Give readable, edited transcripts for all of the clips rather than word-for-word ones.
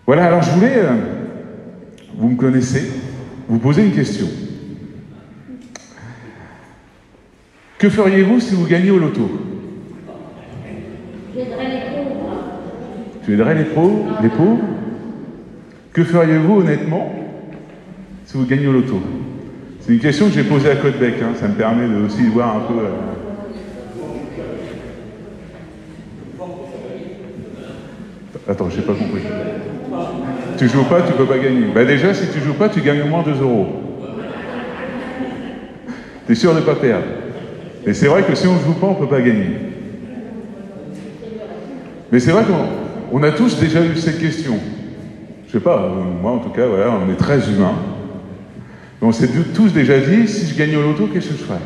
Voilà, alors je voulais, vous me connaissez, vous poser une question. Que feriez-vous si vous gagnez au loto? J'aiderais les pauvres. Tu aiderais les pauvres? Que feriez-vous honnêtement si vous gagnez au loto? C'est une question que j'ai posée à Caudebec, hein. Ça me permet de aussi voir un peu... Attends, j'ai pas compris. Tu joues pas, tu peux pas gagner. Bah déjà, si tu joues pas, tu gagnes au moins 2 €. T'es sûr de pas perdre. Et c'est vrai que si on joue pas, on peut pas gagner. Mais c'est vrai qu'on a tous déjà eu cette question. Je sais pas, moi en tout cas, voilà, on est très humains. On s'est tous déjà dit, si je gagnais au loto, qu'est-ce que je ferais?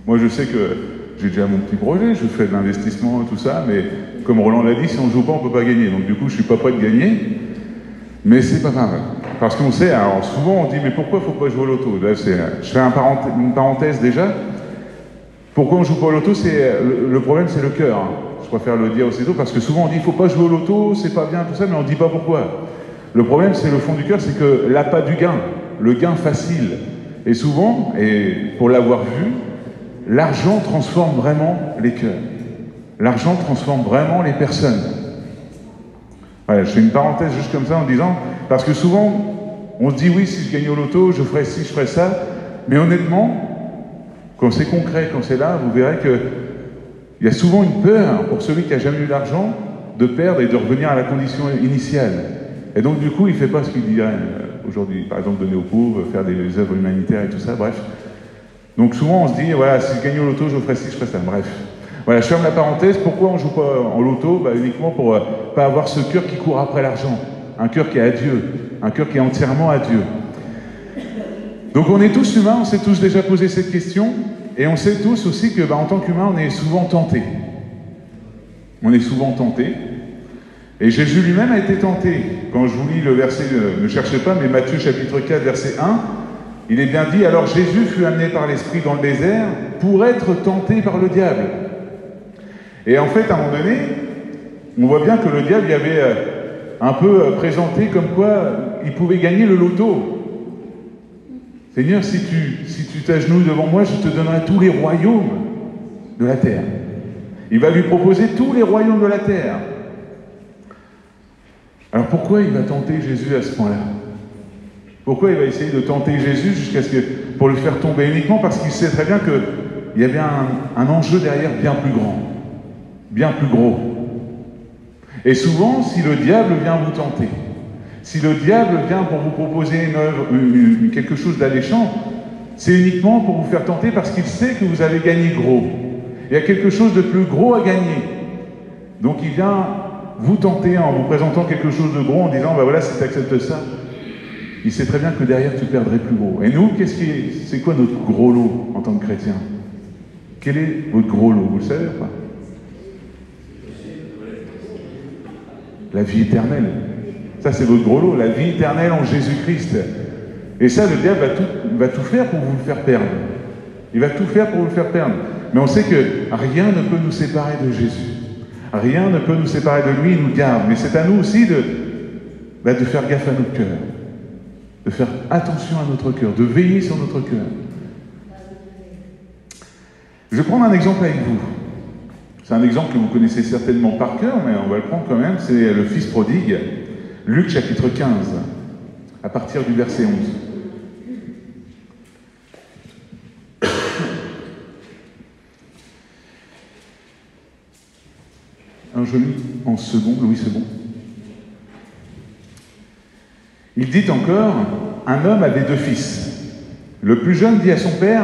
Moi je sais que j'ai déjà mon petit projet, je fais de l'investissement et tout ça, mais comme Roland l'a dit, si on ne joue pas, on ne peut pas gagner. Donc du coup, je ne suis pas prêt de gagner, mais c'est pas grave. Parce qu'on sait, alors souvent on dit, mais pourquoi il ne faut pas jouer au loto? Là, je fais une parenthèse déjà. Pourquoi on ne joue pas au loto? Le problème, c'est le cœur. Hein. Je préfère le dire aussitôt, parce que souvent on dit, il ne faut pas jouer au loto, c'est pas bien, tout ça, mais on ne dit pas pourquoi. Le problème, c'est le fond du cœur, c'est que l'appât du gain, le gain facile. Et souvent, et pour l'avoir vu, l'argent transforme vraiment les cœurs. L'argent transforme vraiment les personnes. Voilà, je fais une parenthèse juste comme ça en disant, parce que souvent, on se dit oui, si je gagnais au loto, je ferais ci, je ferais ça, mais honnêtement, quand c'est concret, quand c'est là, vous verrez qu'il y a souvent une peur pour celui qui n'a jamais eu d'argent de perdre et de revenir à la condition initiale. Et donc du coup, il ne fait pas ce qu'il dirait aujourd'hui, par exemple donner aux pauvres, faire des œuvres humanitaires et tout ça, bref. Donc souvent on se dit, voilà, si je gagnais au loto, je ferais ci, je ferais ça, bref. Voilà, je ferme la parenthèse. Pourquoi on ne joue pas en loto? Uniquement pour pas avoir ce cœur qui court après l'argent. Un cœur qui est à Dieu. Un cœur qui est entièrement à Dieu. Donc on est tous humains, on s'est tous déjà posé cette question. Et on sait tous aussi que, en tant qu'humain, on est souvent tenté. On est souvent tenté. Et Jésus lui-même a été tenté. Quand je vous lis le verset, ne cherchez pas, mais Matthieu chapitre 4, verset 1, il est bien dit, alors Jésus fut amené par l'Esprit dans le désert pour être tenté par le diable. Et en fait, à un moment donné, on voit bien que le diable y avait un peu présenté comme quoi il pouvait gagner le loto. Seigneur, si tu t'agenouilles devant moi, je te donnerai tous les royaumes de la terre. Il va lui proposer tous les royaumes de la terre. Alors pourquoi il va tenter Jésus à ce point-là? Pourquoi il va essayer de tenter Jésus pour le faire tomber? Uniquement parce qu'il sait très bien qu'il y avait un enjeu derrière bien plus grand. Bien plus gros. Et souvent, si le diable vient vous tenter, si le diable vient pour vous proposer une œuvre, quelque chose d'alléchant, c'est uniquement pour vous faire tenter parce qu'il sait que vous avez gagné gros. Il y a quelque chose de plus gros à gagner. Donc il vient vous tenter en vous présentant quelque chose de gros, en disant, voilà, si tu acceptes ça, il sait très bien que derrière tu perdrais plus gros. Et nous, c'est quoi notre gros lot en tant que chrétien? Quel est votre gros lot? Vous le savez ou pas? La vie éternelle. Ça, c'est votre gros lot, la vie éternelle en Jésus-Christ. Et ça, le diable va tout faire pour vous le faire perdre. Il va tout faire pour vous le faire perdre. Mais on sait que rien ne peut nous séparer de Jésus. Rien ne peut nous séparer de lui, il nous garde. Mais c'est à nous aussi de faire gaffe à notre cœur. De faire attention à notre cœur, de veiller sur notre cœur. Je vais prendre un exemple avec vous. C'est un exemple que vous connaissez certainement par cœur, mais on va le prendre quand même. C'est le fils prodigue, Luc chapitre 15, à partir du verset 11. Un joli en second, Louis II. Il dit encore, un homme avait 2 fils. Le plus jeune dit à son père,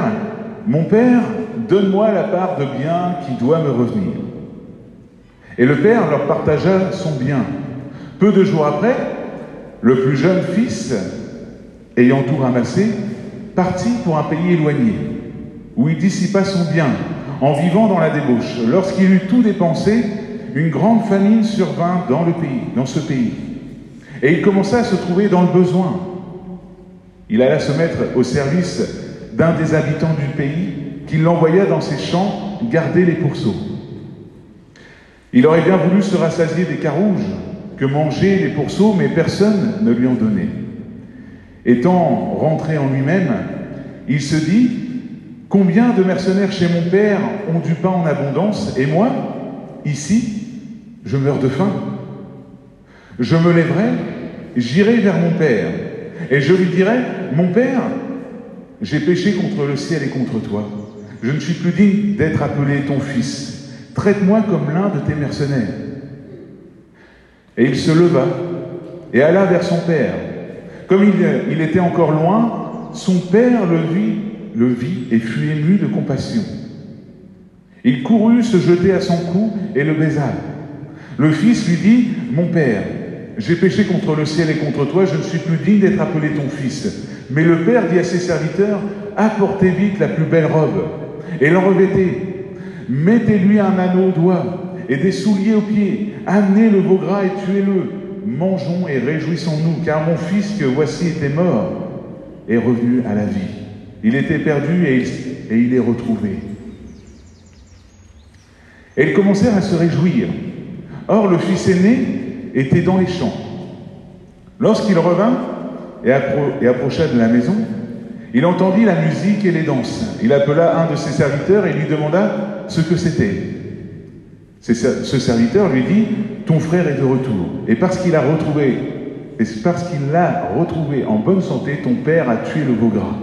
mon père, donne-moi la part de bien qui doit me revenir. Et le père leur partagea son bien. Peu de jours après, le plus jeune fils, ayant tout ramassé, partit pour un pays éloigné, où il dissipa son bien, en vivant dans la débauche. Lorsqu'il eut tout dépensé, une grande famine survint dans ce pays. Et il commença à se trouver dans le besoin. Il alla se mettre au service d'un des habitants du pays, qui l'envoya dans ses champs garder les pourceaux. Il aurait bien voulu se rassasier des carouges que mangeaient les pourceaux, mais personne ne lui en donnait. Étant rentré en lui-même, il se dit « Combien de mercenaires chez mon père ont du pain en abondance, et moi, ici, je meurs de faim. Je me lèverai, j'irai vers mon père, et je lui dirai « Mon père, j'ai péché contre le ciel et contre toi. Je ne suis plus digne d'être appelé ton fils. Traite-moi comme l'un de tes mercenaires. » Et il se leva et alla vers son père. Comme il était encore loin, son père le vit et fut ému de compassion. Il courut se jeter à son cou et le baisa. Le fils lui dit « Mon père, j'ai péché contre le ciel et contre toi, je ne suis plus digne d'être appelé ton fils. » Mais le père dit à ses serviteurs « Apportez vite la plus belle robe et l'en revêtez. Mettez-lui un anneau au doigt et des souliers aux pieds. Amenez le veau gras et tuez-le. Mangeons et réjouissons-nous, car mon fils que voici était mort est revenu à la vie. Il était perdu et il est retrouvé. » Et ils commencèrent à se réjouir. Or, le fils aîné était dans les champs. Lorsqu'il revint et approcha de la maison, il entendit la musique et les danses. Il appela un de ses serviteurs et lui demanda ce que c'était. Ce serviteur lui dit « Ton frère est de retour. Et parce qu'il l'a retrouvé en bonne santé, ton père a tué le veau gras. »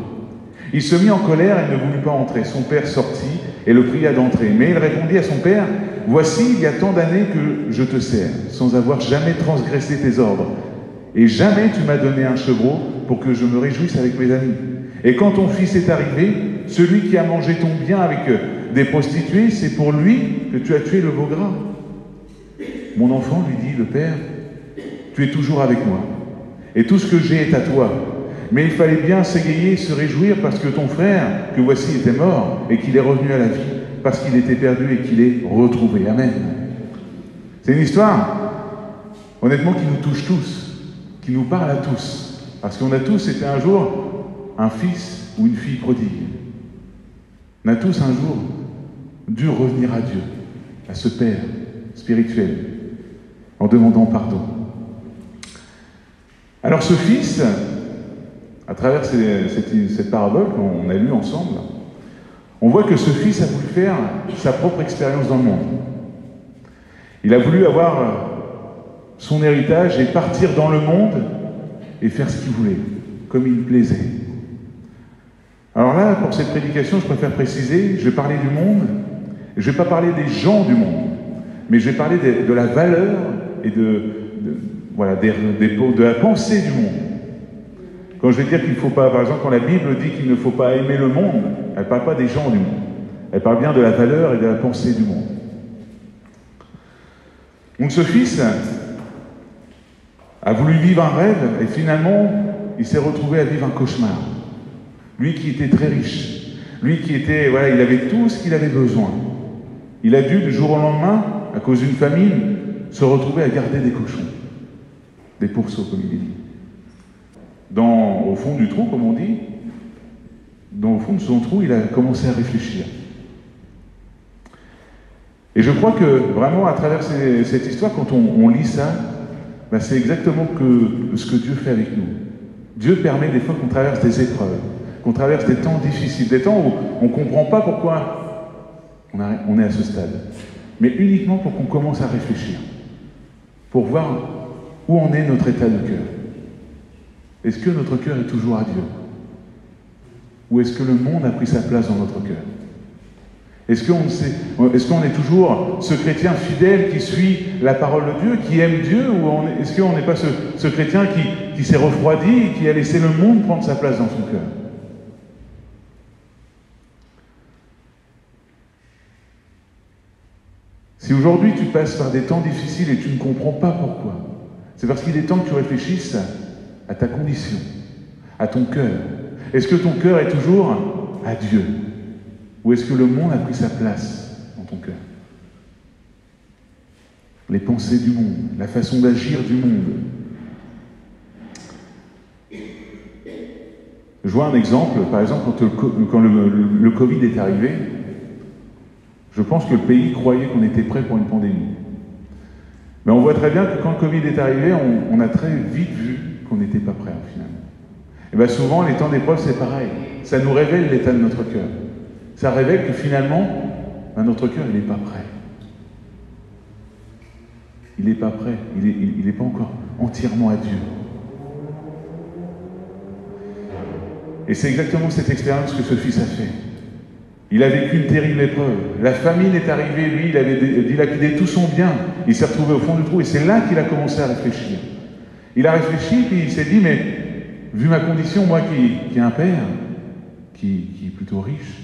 Il se mit en colère et ne voulut pas entrer. Son père sortit et le pria d'entrer. Mais il répondit à son père « Voici, il y a tant d'années que je te sers, sans avoir jamais transgressé tes ordres. Et jamais tu m'as donné un chevreau pour que je me réjouisse avec mes amis. Et quand ton fils est arrivé, celui qui a mangé ton bien avec des prostituées, c'est pour lui que tu as tué le veau gras. » Mon enfant, lui dit le père, tu es toujours avec moi, et tout ce que j'ai est à toi. Mais il fallait bien s'égayer, se réjouir parce que ton frère, que voici, était mort et qu'il est revenu à la vie, parce qu'il était perdu et qu'il est retrouvé. Amen. C'est une histoire, honnêtement, qui nous touche tous, qui nous parle à tous, parce qu'on a tous été un jour un fils ou une fille prodigue. On a tous un jour dû revenir à Dieu, à ce Père spirituel, en demandant pardon. Alors ce fils, à travers cette parabole qu'on a lue ensemble, on voit que ce fils a voulu faire sa propre expérience dans le monde. Il a voulu avoir son héritage et partir dans le monde et faire ce qu'il voulait, comme il lui plaisait. Alors là, pour cette prédication, je préfère préciser, je vais parler du monde, je ne vais pas parler des gens du monde, mais je vais parler de la valeur et de la pensée du monde. Quand je vais dire qu'il ne faut pas, par exemple, quand la Bible dit qu'il ne faut pas aimer le monde, elle ne parle pas des gens du monde. Elle parle bien de la valeur et de la pensée du monde. Donc ce fils a voulu vivre un rêve et finalement, il s'est retrouvé à vivre un cauchemar. Lui qui était très riche, lui qui était, il avait tout ce qu'il avait besoin. Il a dû, du jour au lendemain, à cause d'une famine, se retrouver à garder des cochons, des pourceaux, comme il dit. Au fond du trou, comme on dit, au fond de son trou, il a commencé à réfléchir. Et je crois que, vraiment, à travers cette histoire, quand on lit ça, c'est exactement ce que Dieu fait avec nous. Dieu permet des fois qu'on traverse des épreuves, qu'on traverse des temps difficiles, des temps où on ne comprend pas pourquoi on est à ce stade, mais uniquement pour qu'on commence à réfléchir, pour voir où en est notre état de cœur. Est-ce que notre cœur est toujours à Dieu? Ou est-ce que le monde a pris sa place dans notre cœur? Est-ce qu'on est toujours ce chrétien fidèle qui suit la parole de Dieu, qui aime Dieu, ou est-ce qu'on n'est pas ce chrétien qui s'est refroidi et qui a laissé le monde prendre sa place dans son cœur? Si aujourd'hui tu passes par des temps difficiles et tu ne comprends pas pourquoi, c'est parce qu'il est temps que tu réfléchisses à ta condition, à ton cœur. Est-ce que ton cœur est toujours à Dieu? Ou est-ce que le monde a pris sa place dans ton cœur? Les pensées du monde, la façon d'agir du monde. Je vois un exemple, par exemple, quand le Covid est arrivé, je pense que le pays croyait qu'on était prêt pour une pandémie. Mais on voit très bien que quand le Covid est arrivé, on a très vite vu qu'on n'était pas prêt, finalement. Et bien souvent, les temps d'épreuve, c'est pareil. Ça nous révèle l'état de notre cœur. Ça révèle que finalement, notre cœur, il n'est pas prêt. Il n'est pas prêt. Il n'est pas encore entièrement à Dieu. Et c'est exactement cette expérience que ce fils a fait. Il a vécu une terrible épreuve. La famine est arrivée, lui, il avait dilapidé tout son bien. Il s'est retrouvé au fond du trou et c'est là qu'il a commencé à réfléchir. Il a réfléchi puis il s'est dit, mais vu ma condition, moi qui ai un père, qui est plutôt riche,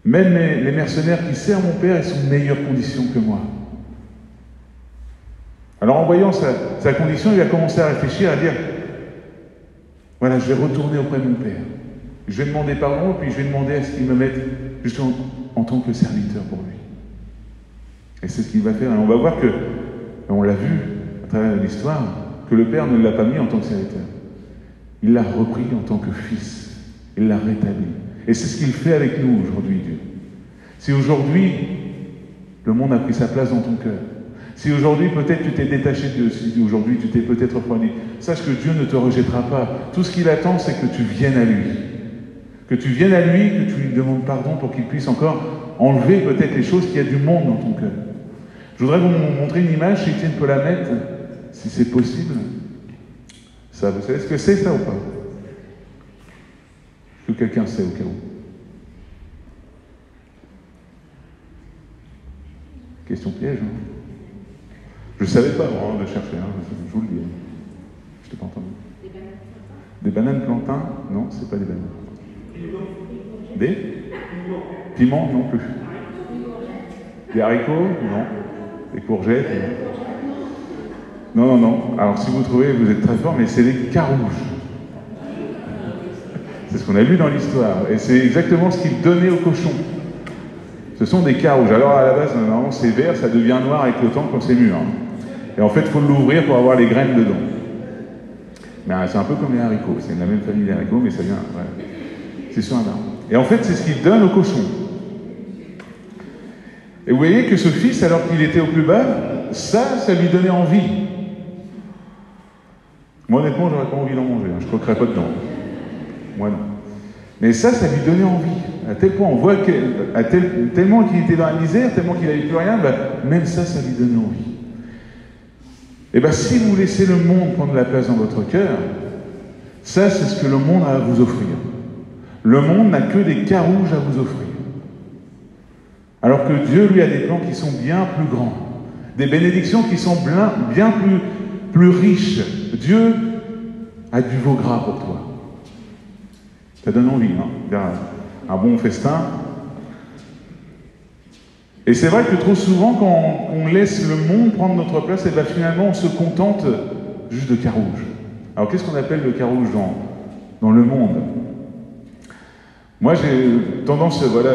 même les mercenaires qui servent mon père, ils sont en meilleure condition que moi. Alors en voyant sa condition, il a commencé à réfléchir, à dire, voilà, je vais retourner auprès de mon père. Je vais demander pardon, puis je vais demander à ce qu'il me mette justement en tant que serviteur pour lui. Et c'est ce qu'il va faire. Et on va voir que, on l'a vu à travers l'histoire, que le père ne l'a pas mis en tant que serviteur. Il l'a repris en tant que fils. Il l'a rétabli. Et c'est ce qu'il fait avec nous aujourd'hui, Dieu. Si aujourd'hui, le monde a pris sa place dans ton cœur, si aujourd'hui peut-être tu t'es détaché de Dieu, si aujourd'hui tu t'es peut-être refroidi, sache que Dieu ne te rejettera pas. Tout ce qu'il attend, c'est que tu viennes à lui. Que tu viennes à lui, que tu lui demandes pardon pour qu'il puisse encore enlever peut-être les choses qu'il y a du monde dans ton cœur. Je voudrais vous montrer une image, si Étienne peut la mettre, si c'est possible. Ça, vous savez ce que c'est, ça, ou pas? Est-ce que quelqu'un sait au cas où? Question piège, hein? Je ne savais pas, moi, de chercher, hein, je vous le dis. Je t'ai pas entendu. Des bananes plantains? Non, c'est pas des bananes. Des piments? Non plus. Des haricots? Non. Des courgettes? Non, non, non. Alors si vous trouvez, vous êtes très fort, mais c'est des carouges. C'est ce qu'on a lu dans l'histoire. Et c'est exactement ce qu'il donnait aux cochons. Ce sont des carouges. Alors à la base, normalement, c'est vert, ça devient noir avec le temps quand c'est mûr. Et en fait, il faut l'ouvrir pour avoir les graines dedans. Mais c'est un peu comme les haricots. C'est la même famille des haricots, mais ça vient... Ouais. C'est sur un arbre. Et en fait, c'est ce qu'il donne aux cochons. Et vous voyez que ce fils, alors qu'il était au plus bas, ça lui donnait envie. Moi, honnêtement, j'aurais pas envie d'en manger. Je croquerais pas dedans. Moi, non. Mais ça lui donnait envie. À tel point, on voit tellement qu'il était dans la misère, tellement qu'il n'avait plus rien, même ça lui donnait envie. Et bien, si vous laissez le monde prendre la place dans votre cœur, ça, c'est ce que le monde a à vous offrir. Le monde n'a que des carouges à vous offrir. Alors que Dieu, lui, a des plans qui sont bien plus grands. Des bénédictions qui sont bien plus riches. Dieu a du veau gras pour toi. Ça donne envie, hein, un bon festin. Et c'est vrai que trop souvent, quand on laisse le monde prendre notre place, et bien finalement, on se contente juste de carouge. Alors, qu'est-ce qu'on appelle le carouge dans le monde? Moi, j'ai tendance, voilà,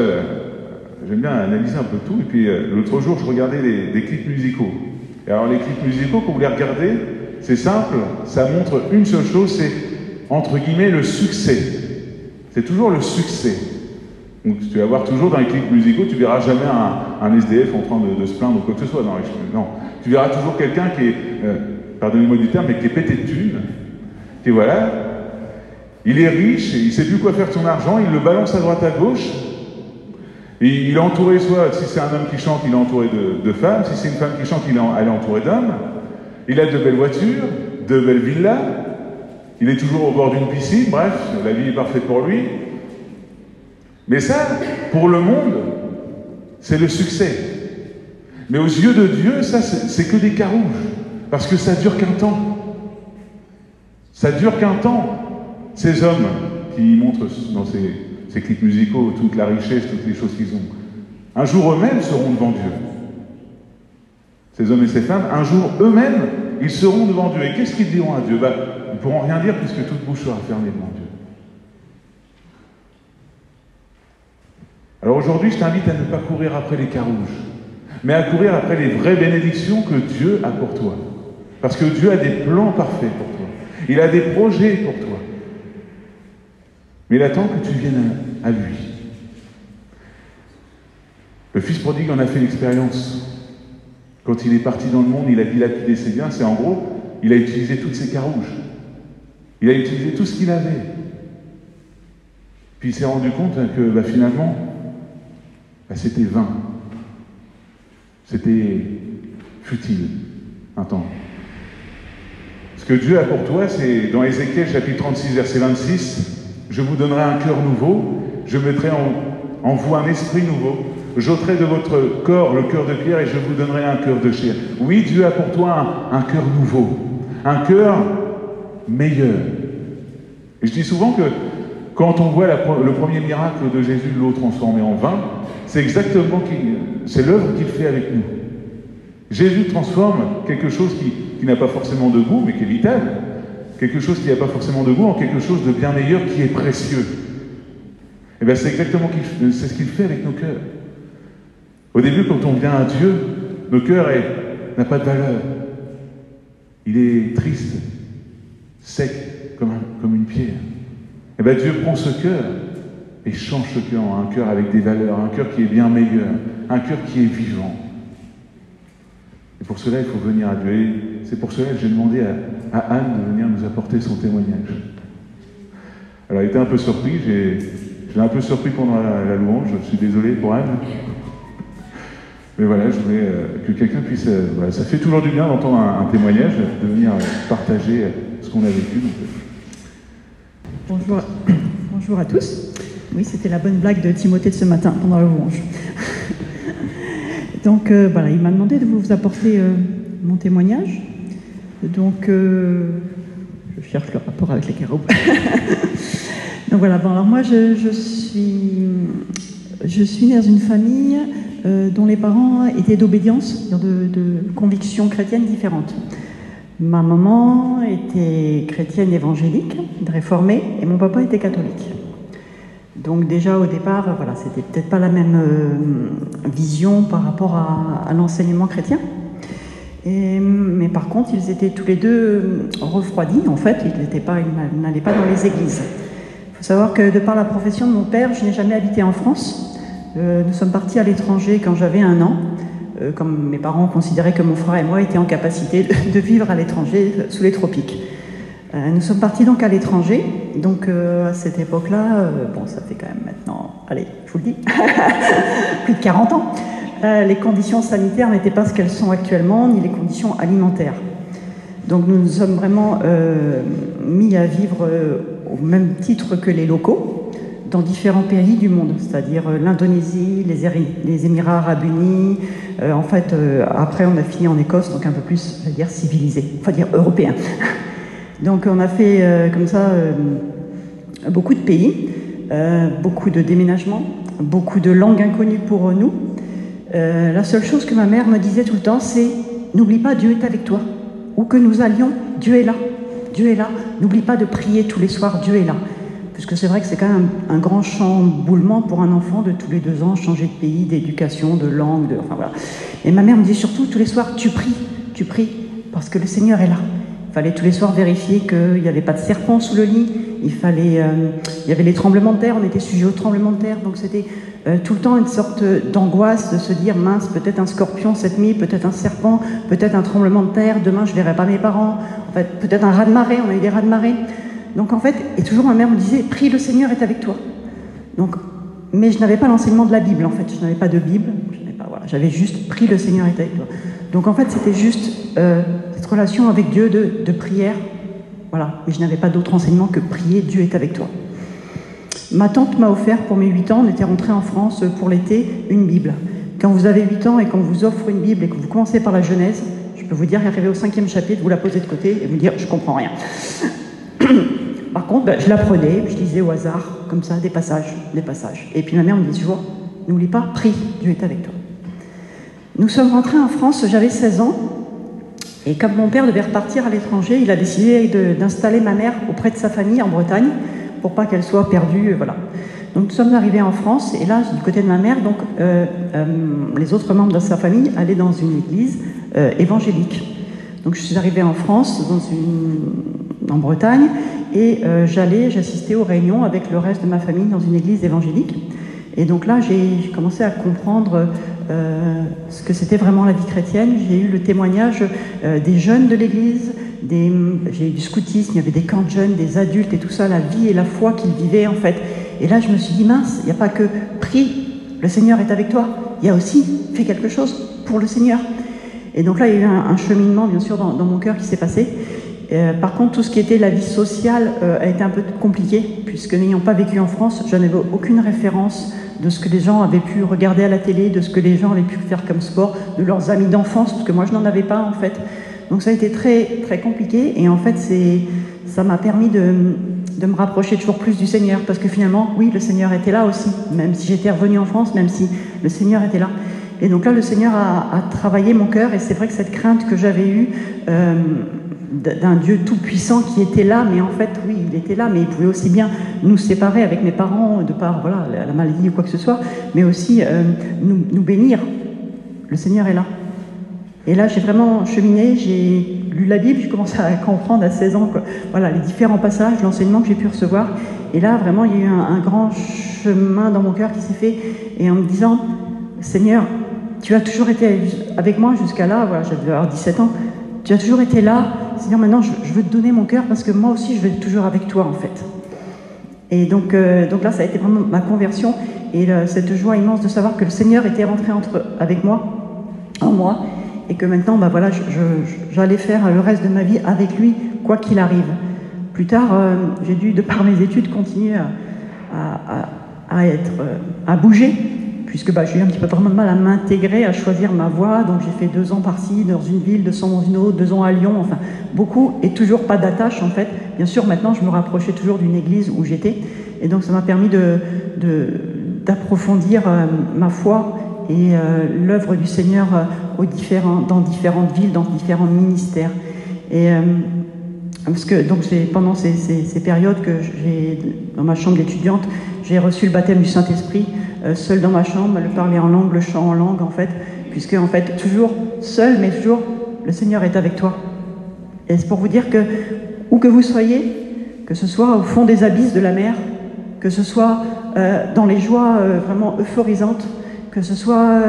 j'aime bien analyser un peu tout. Et puis, l'autre jour, je regardais des clips musicaux. Et alors, les clips musicaux, quand vous les regardez, c'est simple, ça montre une seule chose, c'est, entre guillemets, le succès. C'est toujours le succès. Donc, tu vas voir toujours dans les clips musicaux, tu verras jamais un SDF en train de se plaindre ou quoi que ce soit. Non. Tu verras toujours quelqu'un qui est, pardonnez-moi du terme, mais qui est pété de thunes. Et voilà, il est riche, il ne sait plus quoi faire de son argent, il le balance à droite à gauche. Et il est entouré, soit, si c'est un homme qui chante, il est entouré de femmes, si c'est une femme qui chante, elle est entourée d'hommes. Il a de belles voitures, de belles villas, il est toujours au bord d'une piscine, bref, la vie est parfaite pour lui. Mais ça, pour le monde, c'est le succès. Mais aux yeux de Dieu, ça, c'est que des carouges. Parce que ça dure qu'un temps. Ça dure qu'un temps. Ces hommes qui montrent dans ces clips musicaux toute la richesse, toutes les choses qu'ils ont, un jour eux-mêmes seront devant Dieu. Ces hommes et ces femmes, un jour eux-mêmes, ils seront devant Dieu. Et qu'est-ce qu'ils diront à Dieu? Ils ne pourront rien dire puisque toute bouche sera fermée devant Dieu. Alors aujourd'hui, je t'invite à ne pas courir après les carouges, mais à courir après les vraies bénédictions que Dieu a pour toi. Parce que Dieu a des plans parfaits pour toi. Il a des projets pour toi. Mais il attend que tu viennes à lui. Le fils prodigue en a fait l'expérience. Quand il est parti dans le monde, il a dilapidé ses biens, c'est en gros, il a utilisé toutes ses carouges. Il a utilisé tout ce qu'il avait. Puis il s'est rendu compte que finalement, c'était vain. C'était futile, un temps. Ce que Dieu a pour toi, c'est dans Ézéchiel chapitre 36, verset 26, « Je vous donnerai un cœur nouveau, je mettrai en vous un esprit nouveau, j'ôterai de votre corps le cœur de pierre et je vous donnerai un cœur de chair. » Oui, Dieu a pour toi un cœur nouveau, un cœur meilleur. Et je dis souvent que quand on voit le premier miracle de Jésus de l'eau transformée en vin, c'est exactement c'est l'œuvre qu'il fait avec nous. Jésus transforme quelque chose qui n'a pas forcément de goût, mais qui est vital, quelque chose qui n'a pas forcément de goût, en quelque chose de bien meilleur qui est précieux. Et bien c'est exactement c'est ce qu'il fait avec nos cœurs. Au début, quand on vient à Dieu, notre cœur n'a pas de valeur. Il est triste, sec, comme une pierre. Et bien Dieu prend ce cœur et change ce cœur en un cœur avec des valeurs, un cœur qui est bien meilleur, un cœur qui est vivant. Et pour cela, il faut venir à Dieu. Et c'est pour cela que j'ai demandé à Anne de venir nous apporter son témoignage. Alors, elle était un peu surpris. Je l'ai un peu surpris pendant la louange. Je suis désolé pour Anne. Mais voilà, je voulais que quelqu'un puisse... voilà, ça fait toujours du bien d'entendre un témoignage, de venir partager ce qu'on a vécu. Bonjour à tous. Oui, c'était la bonne blague de Timothée de ce matin pendant la louange. Donc voilà, il m'a demandé de vous apporter mon témoignage. Donc, je cherche le rapport avec les carreaux. Donc voilà, bon, alors moi je suis née dans une famille dont les parents étaient d'obédience, de convictions chrétiennes différentes. Ma maman était chrétienne évangélique, réformée, et mon papa était catholique. Donc déjà au départ, voilà, c'était peut-être pas la même vision par rapport à l'enseignement chrétien. Mais par contre, ils étaient tous les deux refroidis. En fait, ils n'allaient pas dans les églises. Il faut savoir que de par la profession de mon père, je n'ai jamais habité en France. Nous sommes partis à l'étranger quand j'avais 1 an. Comme mes parents considéraient que mon frère et moi étaient en capacité de vivre à l'étranger sous les tropiques. Nous sommes partis donc à l'étranger, donc à cette époque-là, bon ça fait quand même maintenant, allez, je vous le dis, plus de 40 ans, les conditions sanitaires n'étaient pas ce qu'elles sont actuellement, ni les conditions alimentaires. Donc nous nous sommes vraiment mis à vivre au même titre que les locaux, dans différents pays du monde, c'est-à-dire l'Indonésie, les Émirats Arabes Unis, en fait après on a fini en Écosse, donc un peu plus, je vais dire, civilisé, enfin dire européen. Donc on a fait comme ça beaucoup de pays, beaucoup de déménagements, beaucoup de langues inconnues pour nous. La seule chose que ma mère me disait tout le temps, c'est « N'oublie pas, Dieu est avec toi. Où que nous allions, Dieu est là. Dieu est là. N'oublie pas de prier tous les soirs, Dieu est là. » Puisque c'est vrai que c'est quand même un grand chamboulement pour un enfant de tous les 2 ans, changer de pays, d'éducation, de langue, enfin voilà. Et ma mère me disait surtout, tous les soirs, tu pries, parce que le Seigneur est là. Il fallait tous les soirs vérifier qu'il n'y avait pas de serpent sous le lit, il y avait les tremblements de terre, on était sujet aux tremblements de terre, donc c'était tout le temps une sorte d'angoisse de se dire, mince, peut-être un scorpion cette nuit, peut-être un serpent, peut-être un tremblement de terre, demain je ne verrai pas mes parents, en fait, peut-être un raz-de-marée, on a eu des raz-de-marée. Donc en fait, et toujours ma mère me disait, prie, le Seigneur est avec toi. Donc, mais je n'avais pas l'enseignement de la Bible, en fait, je n'avais pas de Bible, voilà, j'avais juste, prie, le Seigneur est avec toi. Donc en fait, c'était juste cette relation avec Dieu de prière, voilà, mais je n'avais pas d'autre enseignement que prier, Dieu est avec toi. Ma tante m'a offert pour mes 8 ans, on était rentrés en France pour l'été, une Bible. Quand vous avez 8 ans et qu'on vous offre une Bible et que vous commencez par la Genèse, je peux vous dire, arrivé au 5e chapitre, vous la posez de côté et vous dire, je comprends rien. Par contre, je la prenais, je lisais au hasard, comme ça, des passages. Et puis ma mère me dit toujours, n'oublie pas, prie, Dieu est avec toi. Nous sommes rentrés en France, j'avais 16 ans, et comme mon père devait repartir à l'étranger, il a décidé d'installer ma mère auprès de sa famille en Bretagne, pour pas qu'elle soit perdue, voilà. Donc nous sommes arrivés en France, et là, du côté de ma mère, donc, les autres membres de sa famille allaient dans une église évangélique. Donc je suis arrivée en France, en Bretagne, et j'assistais aux réunions avec le reste de ma famille dans une église évangélique. Et donc là, j'ai commencé à comprendre ce que c'était vraiment la vie chrétienne. J'ai eu le témoignage des jeunes de l'Église, j'ai eu du scoutisme, il y avait des camps de jeunes, des adultes et tout ça, la vie et la foi qu'ils vivaient en fait. Et là, je me suis dit, mince, il n'y a pas que prie, le Seigneur est avec toi, il y a aussi fait quelque chose pour le Seigneur. Et donc là, il y a eu un cheminement, bien sûr, dans mon cœur qui s'est passé. Par contre, tout ce qui était la vie sociale a été un peu compliqué, puisque n'ayant pas vécu en France, je n'avais aucune référence de ce que les gens avaient pu regarder à la télé, de ce que les gens avaient pu faire comme sport, de leurs amis d'enfance, parce que moi, je n'en avais pas, en fait. Donc ça a été très, très compliqué, et en fait, ça m'a permis de me rapprocher toujours plus du Seigneur, parce que finalement, oui, le Seigneur était là aussi, même si j'étais revenue en France, même si le Seigneur était là. Et donc là, le Seigneur a travaillé mon cœur, et c'est vrai que cette crainte que j'avais eue d'un Dieu tout-puissant qui était là, mais en fait, oui, il était là, mais il pouvait aussi bien nous séparer avec mes parents, de par voilà, la maladie ou quoi que ce soit, mais aussi nous bénir. Le Seigneur est là. Et là, j'ai vraiment cheminé, j'ai lu la Bible, j'ai commencé à comprendre à 16 ans, quoi. Voilà, les différents passages, l'enseignement que j'ai pu recevoir. Et là, vraiment, il y a eu un grand chemin dans mon cœur qui s'est fait, et en me disant, Seigneur, tu as toujours été avec moi jusqu'à là, voilà, j'avais avoir 17 ans, tu as toujours été là, Seigneur, maintenant je veux te donner mon cœur parce que moi aussi je vais être toujours avec toi en fait. Et donc là, ça a été vraiment ma conversion et cette joie immense de savoir que le Seigneur était rentré avec moi, en moi, et que maintenant, bah voilà, j'allais faire le reste de ma vie avec lui, quoi qu'il arrive. Plus tard, j'ai dû, de par mes études, continuer à bouger, puisque bah, j'ai eu un petit peu vraiment de mal à m'intégrer, à choisir ma voie. Donc j'ai fait 2 ans par-ci, dans une ville, 2 ans dans une autre, 2 ans à Lyon, enfin beaucoup, et toujours pas d'attache en fait. Bien sûr, maintenant, je me rapprochais toujours d'une église où j'étais, et donc ça m'a permis d'approfondir ma foi et l'œuvre du Seigneur dans différentes villes, dans différents ministères. Et parce que donc c'est pendant ces périodes que dans ma chambre d'étudiante, j'ai reçu le baptême du Saint-Esprit, seul dans ma chambre, le parler en langue, le chant en langue en fait, puisque en fait toujours seul, mais toujours le Seigneur est avec toi. Et c'est pour vous dire que où que vous soyez, que ce soit au fond des abysses de la mer, que ce soit dans les joies vraiment euphorisantes, que ce soit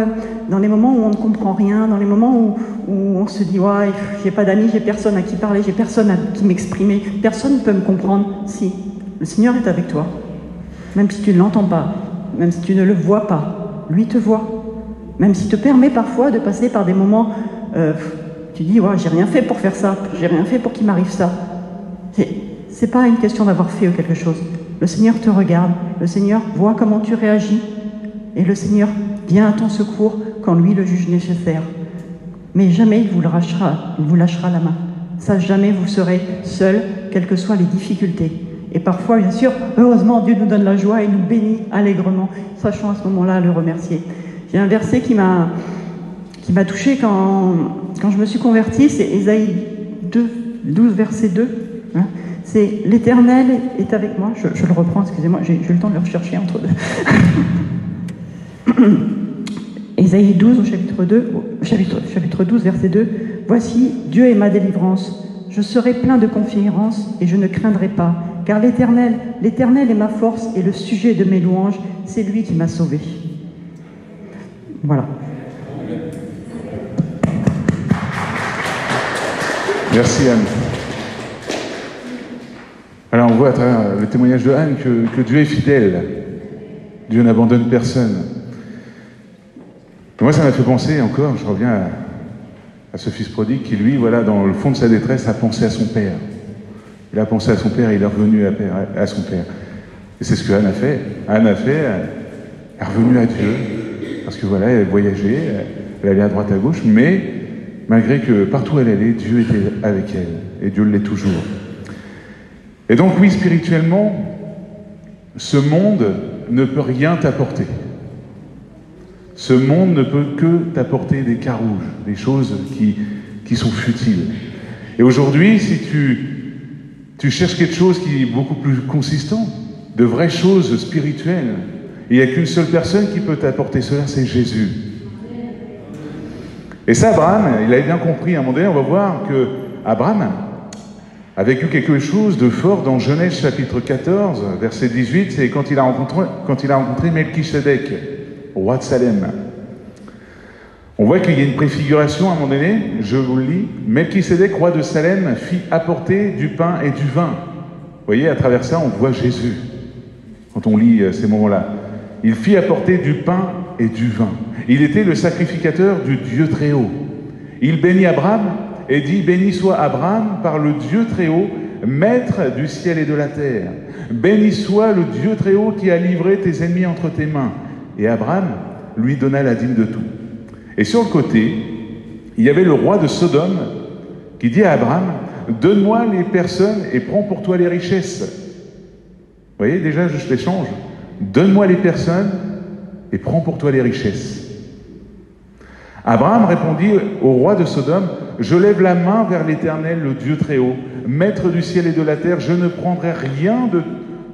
dans les moments où on ne comprend rien, dans les moments où on se dit ouais, j'ai pas d'amis, j'ai personne à qui parler, j'ai personne à qui m'exprimer, personne ne peut me comprendre. Si, le Seigneur est avec toi, même si tu ne l'entends pas, même si tu ne le vois pas, lui te voit, même s'il te permet parfois de passer par des moments, tu dis ouais, j'ai rien fait pour faire ça, j'ai rien fait pour qu'il m'arrive ça. C'est pas une question d'avoir fait quelque chose. Le Seigneur te regarde, le Seigneur voit comment tu réagis, et le Seigneur vient à ton secours quand lui le juge nécessaire. Mais jamais il vous lâchera la main. Ça, jamais vous serez seul, quelles que soient les difficultés. Et parfois, bien sûr, heureusement, Dieu nous donne la joie et nous bénit allègrement, sachant à ce moment-là le remercier. J'ai un verset qui m'a touchée quand je me suis convertie, c'est Ésaïe 12, verset 2. Hein, c'est « L'Éternel est avec moi ». Je le reprends, excusez-moi, j'ai eu le temps de le rechercher entre deux. Ésaïe 12 au chapitre 12, verset 2. « Voici, Dieu est ma délivrance. Je serai plein de confiance et je ne craindrai pas, car l'Éternel est ma force et le sujet de mes louanges, c'est lui qui m'a sauvé. » Voilà. Merci Anne. Alors on voit à travers le témoignage de Anne que Dieu est fidèle. Dieu n'abandonne personne. Et moi, ça m'a fait penser encore, je reviens à ce fils prodigue qui, lui, voilà, dans le fond de sa détresse, a pensé à son père. Il a pensé à son père et il est revenu à son père. Et c'est ce que Anne a fait. Anne est revenue à Dieu, parce que voilà, elle voyageait, elle allait à droite à gauche, mais malgré que partout où elle allait, Dieu était avec elle, et Dieu l'est toujours. Et donc, oui, spirituellement, ce monde ne peut rien t'apporter. Ce monde ne peut que t'apporter des carouges, des choses qui sont futiles. Et aujourd'hui, si tu cherches quelque chose qui est beaucoup plus consistant, de vraies choses spirituelles, il n'y a qu'une seule personne qui peut t'apporter cela, c'est Jésus. Et ça, Abraham, il avait bien compris. À un moment donné, on va voir que Abraham, a vécu quelque chose de fort dans Genèse chapitre 14, verset 18, c'est quand il a rencontré Melchisédek, roi de Salem. On voit qu'il y a une préfiguration à un moment donné, je vous le lis. Melchisédek, roi de Salem, fit apporter du pain et du vin. Vous voyez, à travers ça, on voit Jésus, quand on lit ces moments-là. Il fit apporter du pain et du vin. Il était le sacrificateur du Dieu Très-Haut. Il bénit Abraham et dit, « Béni soit Abraham par le Dieu Très-Haut, maître du ciel et de la terre. Béni soit le Dieu Très-Haut qui a livré tes ennemis entre tes mains. » Et Abraham lui donna la dîme de tout. Et sur le côté, il y avait le roi de Sodome qui dit à Abraham, « Donne-moi les personnes et prends pour toi les richesses. » Vous voyez, déjà, juste l'échange. « Donne-moi les personnes et prends pour toi les richesses. » Abraham répondit au roi de Sodome, « Je lève la main vers l'Éternel, le Dieu Très-Haut, maître du ciel et de la terre, je ne prendrai rien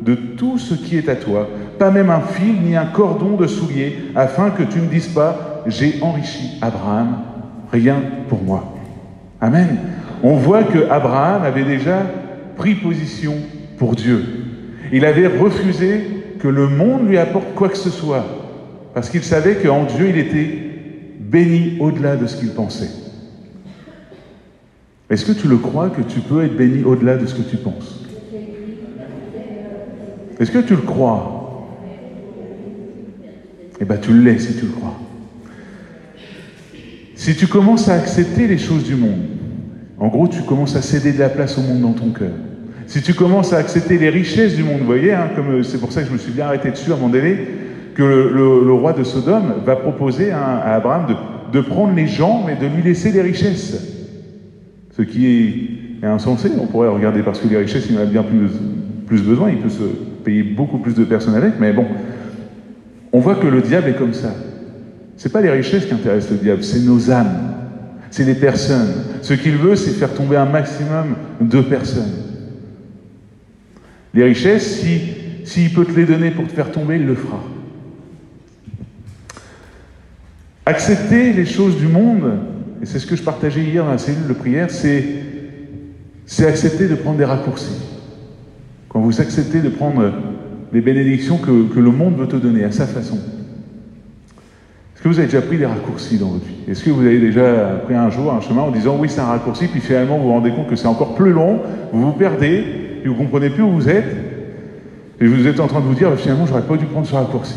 de tout ce qui est à toi, pas même un fil ni un cordon de soulier, afin que tu ne dises pas, j'ai enrichi Abraham, rien pour moi. » Amen. On voit que Abraham avait déjà pris position pour Dieu. Il avait refusé que le monde lui apporte quoi que ce soit, parce qu'il savait qu'en Dieu, il était béni au-delà de ce qu'il pensait. Est-ce que tu le crois que tu peux être béni au-delà de ce que tu penses? Est-ce que tu le crois? Eh bien, tu l'es si tu le crois. Si tu commences à accepter les choses du monde, en gros, tu commences à céder de la place au monde dans ton cœur. Si tu commences à accepter les richesses du monde, vous voyez, hein, comme c'est pour ça que je me suis bien arrêté dessus à un moment donné, que le roi de Sodome va proposer à Abraham de prendre les gens, mais de lui laisser les richesses. Ce qui est insensé, on pourrait regarder, parce que les richesses, il en a bien plus besoin, il peut se payer beaucoup plus de personnes avec, mais bon, on voit que le diable est comme ça. C'est pas les richesses qui intéressent le diable, c'est nos âmes, c'est les personnes. Ce qu'il veut, c'est faire tomber un maximum de personnes. Les richesses, s'il peut te les donner pour te faire tomber, il le fera. Accepter les choses du monde, et c'est ce que je partageais hier dans la cellule de prière, c'est accepter de prendre des raccourcis. Quand vous acceptez de prendre les bénédictions que le monde veut te donner à sa façon. Est-ce que vous avez déjà pris des raccourcis dans votre vie? Est-ce que vous avez déjà pris un jour un chemin en disant oui, c'est un raccourci, puis finalement vous vous rendez compte que c'est encore plus long, vous vous perdez, et vous ne comprenez plus où vous êtes, et vous êtes en train de vous dire finalement j'aurais pas dû prendre ce raccourci.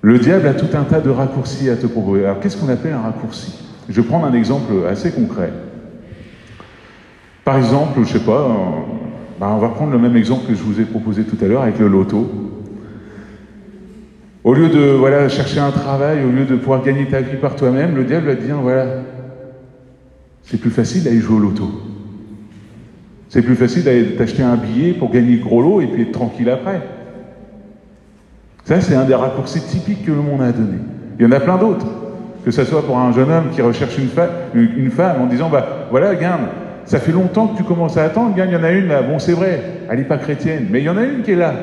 Le diable a tout un tas de raccourcis à te proposer. Alors qu'est-ce qu'on appelle un raccourci? Je vais prendre un exemple assez concret. Par exemple, je sais pas, on va prendre le même exemple que je vous ai proposé tout à l'heure avec le loto. Au lieu de chercher un travail, au lieu de pouvoir gagner ta vie par toi-même, le diable va te dire, c'est plus facile d'aller jouer au loto. C'est plus facile d'aller t'acheter un billet pour gagner le gros lot et puis être tranquille après. Ça, c'est un des raccourcis typiques que le monde a donné. Il y en a plein d'autres. Que ce soit pour un jeune homme qui recherche une femme en disant, regarde, ça fait longtemps que tu commences à attendre, regarde, il y en a une là, bon c'est vrai, elle n'est pas chrétienne, mais il y en a une qui est là.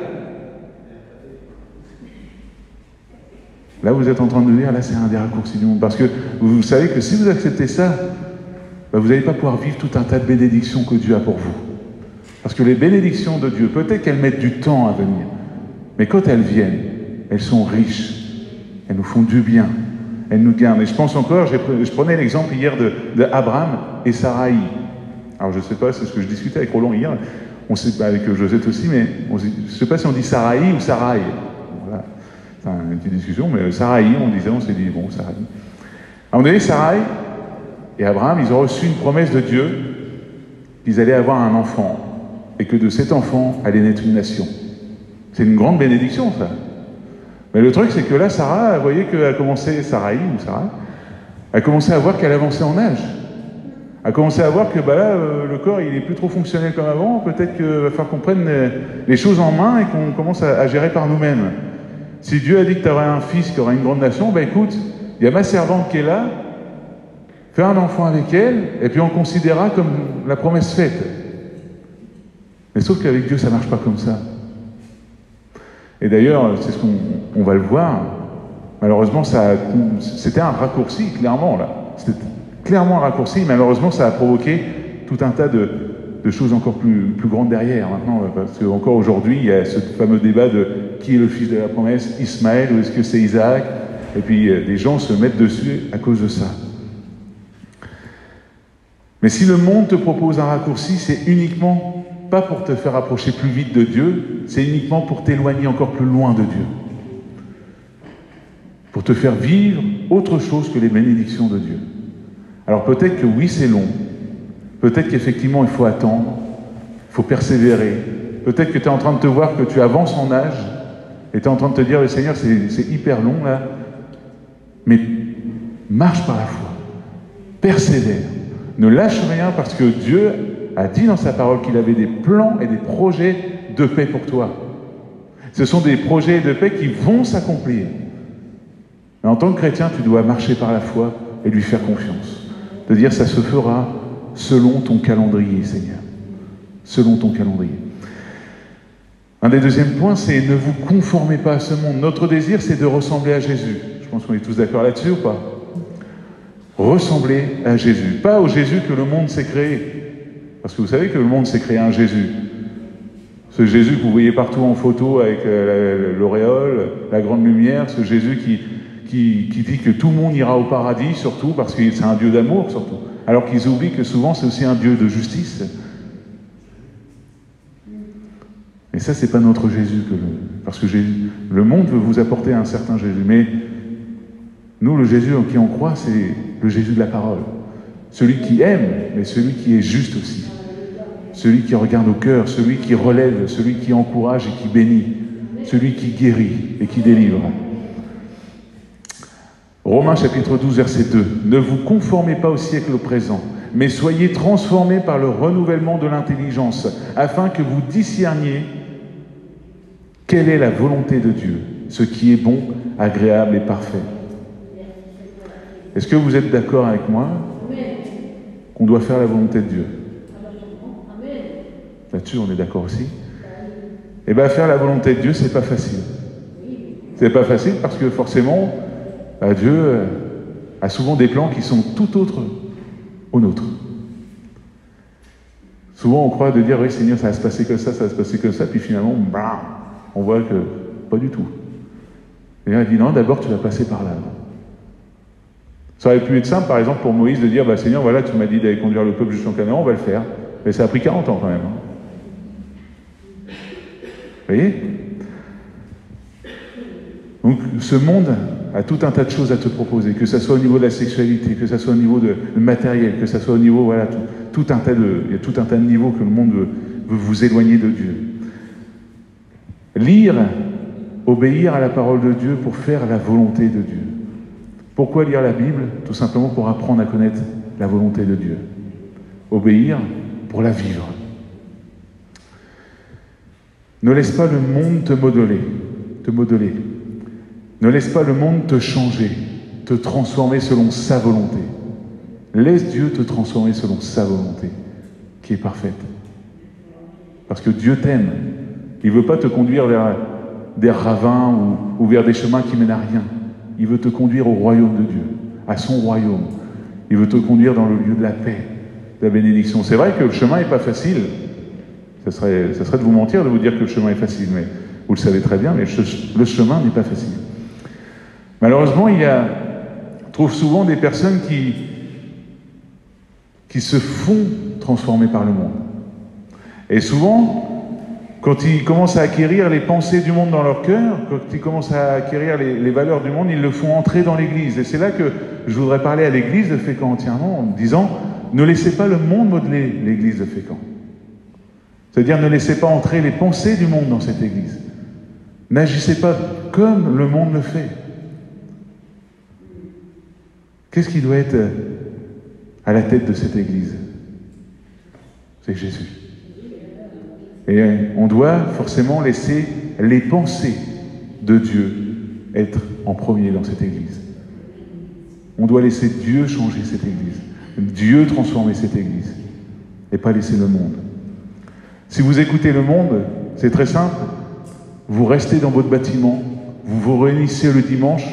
Là, vous êtes en train de dire, là, c'est un des raccourcis du monde. Parce que vous savez que si vous acceptez ça, vous n'allez pas pouvoir vivre tout un tas de bénédictions que Dieu a pour vous. Parce que les bénédictions de Dieu, peut-être qu'elles mettent du temps à venir, mais quand elles viennent, elles sont riches, elles nous font du bien, elles nous gardent. Et je pense encore, je prenais l'exemple hier de Abraham et Sarai. Alors je ne sais pas, c'est ce que je discutais avec Roland hier, on sait pas, avec Josette aussi, mais je ne sais pas si on dit Sarai ou Sarai. Voilà, c'est une petite discussion, mais Sarai, on s'est dit, bon, Sarai. À un moment donné, Sarai et Abraham, ils ont reçu une promesse de Dieu qu'ils allaient avoir un enfant, et que de cet enfant allait naître une nation. C'est une grande bénédiction, ça. Mais le truc, c'est que là, Sarah, vous voyez qu'elle a commencé, Sarai, a commencé à voir qu'elle avançait en âge. A commencé à voir que le corps, il est plus trop fonctionnel comme avant. Peut-être qu'il va falloir qu'on prenne les choses en main et qu'on commence à gérer par nous-mêmes. Si Dieu a dit que tu aurais un fils qui aura une grande nation, écoute, il y a ma servante qui est là, fais un enfant avec elle, et puis on considérera comme la promesse faite. Mais sauf qu'avec Dieu, ça ne marche pas comme ça. Et d'ailleurs, c'est ce qu'on va le voir. Malheureusement, c'était un raccourci, clairement, là. clairement un raccourci. Malheureusement, ça a provoqué tout un tas de choses encore plus grandes derrière maintenant, parce qu'encore aujourd'hui, il y a ce fameux débat de qui est le fils de la promesse, Ismaël ou est-ce que c'est Isaac? Et puis des gens se mettent dessus à cause de ça. Mais si le monde te propose un raccourci, c'est uniquement pas pour te faire approcher plus vite de Dieu, c'est uniquement pour t'éloigner encore plus loin de Dieu. Pour te faire vivre autre chose que les bénédictions de Dieu. Alors peut-être que oui, c'est long. Peut-être qu'effectivement, il faut attendre. Il faut persévérer. Peut-être que tu es en train de te voir que tu avances en âge et tu es en train de te dire, le Seigneur, c'est hyper long là. Mais marche par la foi. Persévère. Ne lâche rien parce que Dieu a dit dans sa parole qu'il avait des plans et des projets de paix pour toi. Ce sont des projets de paix qui vont s'accomplir. Mais en tant que chrétien, tu dois marcher par la foi et lui faire confiance. De dire, ça se fera selon ton calendrier, Seigneur. Selon ton calendrier. Un des deuxièmes points, c'est ne vous conformez pas à ce monde. Notre désir, c'est de ressembler à Jésus. Je pense qu'on est tous d'accord là-dessus ou pas? Ressembler à Jésus. Pas au Jésus que le monde s'est créé. Parce que vous savez que le monde s'est créé un Jésus. Ce Jésus que vous voyez partout en photo avec l'auréole, la grande lumière, ce Jésus qui dit que tout le monde ira au paradis, surtout parce que c'est un Dieu d'amour, surtout. Alors qu'ils oublient que souvent c'est aussi un Dieu de justice. Et ça, c'est pas notre Jésus. Parce que le monde veut vous apporter un certain Jésus. Mais nous, le Jésus en qui on croit, c'est le Jésus de la parole. Celui qui aime, mais celui qui est juste aussi. Celui qui regarde au cœur, celui qui relève, celui qui encourage et qui bénit. Celui qui guérit et qui délivre. Romains chapitre 12, verset 2. Ne vous conformez pas au siècle présent, mais soyez transformés par le renouvellement de l'intelligence, afin que vous discerniez quelle est la volonté de Dieu, ce qui est bon, agréable et parfait. Est-ce que vous êtes d'accord avec moi qu'on doit faire la volonté de Dieu? Là-dessus, on est d'accord aussi. Eh bien, faire la volonté de Dieu, c'est pas facile. C'est pas facile parce que forcément, Dieu a souvent des plans qui sont tout autres aux nôtres. Souvent, on croit de dire, oui, Seigneur, ça va se passer comme ça va se passer comme ça, puis finalement, bam, on voit que pas du tout. Et il dit, non, d'abord, tu vas passer par là. Ça aurait pu être simple, par exemple, pour Moïse, de dire, Seigneur, voilà, tu m'as dit d'aller conduire le peuple jusqu'en Canaan, on va le faire. Mais ça a pris 40 ans quand même. Vous voyez? Donc, ce monde a tout un tas de choses à te proposer, que ce soit au niveau de la sexualité, que ce soit au niveau de matériel, que ce soit au niveau, voilà, il y a tout un tas de niveaux que le monde veut vous éloigner de Dieu. Lire, obéir à la parole de Dieu pour faire la volonté de Dieu. Pourquoi lire la Bible? Tout simplement pour apprendre à connaître la volonté de Dieu. Obéir pour la vivre. Ne laisse pas le monde te modeler. Ne laisse pas le monde te changer, te transformer selon sa volonté. Laisse Dieu te transformer selon sa volonté, qui est parfaite. Parce que Dieu t'aime. Il ne veut pas te conduire vers des ravins ou vers des chemins qui mènent à rien. Il veut te conduire au royaume de Dieu, à son royaume. Il veut te conduire dans le lieu de la paix, de la bénédiction. C'est vrai que le chemin n'est pas facile. Ça serait de vous mentir de vous dire que le chemin est facile, mais vous le savez très bien, mais le chemin n'est pas facile. Malheureusement, on trouve souvent des personnes qui se font transformer par le monde. Et souvent, quand ils commencent à acquérir les pensées du monde dans leur cœur, quand ils commencent à acquérir les valeurs du monde, ils le font entrer dans l'Église. Et c'est là que je voudrais parler à l'Église de Fécamp entièrement, en disant, ne laissez pas le monde modeler l'Église de Fécamp. C'est-à-dire, ne laissez pas entrer les pensées du monde dans cette Église. N'agissez pas comme le monde le fait. Qu'est-ce qui doit être à la tête de cette Église? C'est Jésus. Et on doit forcément laisser les pensées de Dieu être en premier dans cette Église. On doit laisser Dieu changer cette Église. Dieu transformer cette Église. Et pas laisser le monde. Si vous écoutez le monde, c'est très simple. Vous restez dans votre bâtiment, vous vous réunissez le dimanche,